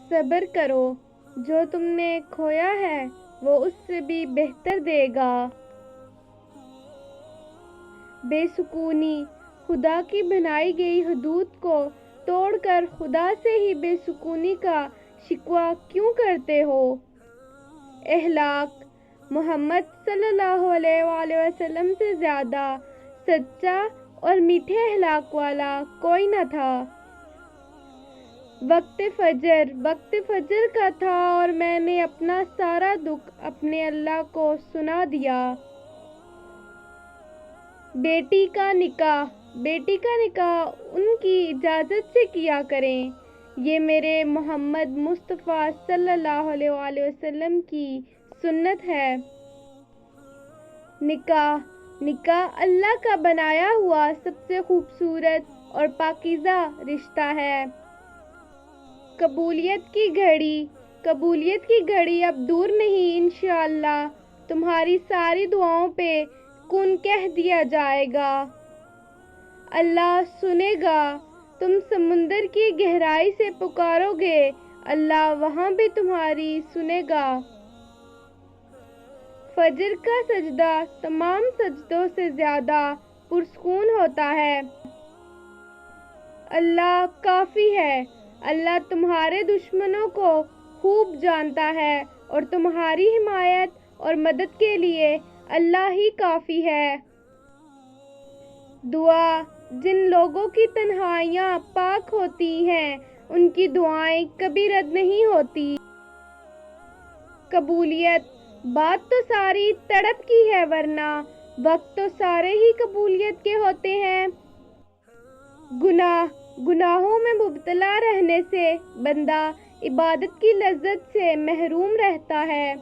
صبر کرو، جو تم نے کھویا ہے وہ اس سے بھی بہتر دے گا۔ بے سکونی، خدا کی بنائی گئی حدود کو توڑ کر خدا سے ہی بے سکونی کا شکوہ کیوں کرتے ہو؟ اخلاق، محمد صلی اللہ علیہ وآلہ وسلم سے زیادہ سچا اور میٹھے اخلاق والا کوئی نہ تھا۔ وقت فجر کا تھا اور میں نے اپنا سارا دکھ اپنے اللہ کو سنا دیا۔ بیٹی کا نکاح ان کی اجازت سے کیا کریں، یہ میرے محمد مصطفیٰ صلی اللہ علیہ وآلہ وسلم کی سنت ہے۔ نکاح اللہ کا بنایا ہوا سب سے خوبصورت اور پاکیزہ رشتہ ہے۔ قبولیت کی گھڑی اب دور نہیں، انشاءاللہ تمہاری ساری دعاؤں پہ کن کہہ دیا جائے گا۔ اللہ سنے گا، تم سمندر کی گہرائی سے پکارو گے، اللہ وہاں بھی تمہاری سنے گا۔ فجر کا سجدہ تمام سجدوں سے زیادہ پرسکون ہوتا ہے۔ اللہ کافی ہے، اللہ تمہارے دشمنوں کو خوب جانتا ہے اور تمہاری حمایت اور مدد کے لیے اللہ ہی کافی ہے۔ دعا، جن لوگوں کی تنہائیاں پاک ہوتی ہیں ان کی دعائیں کبھی رد نہیں ہوتی۔ قبولیت، بات تو ساری تڑپ کی ہے ورنہ وقت تو سارے ہی قبولیت کے ہوتے ہیں۔ گناہوں میں مبتلا رہنے سے بندہ عبادت کی لذت سے محروم رہتا ہے۔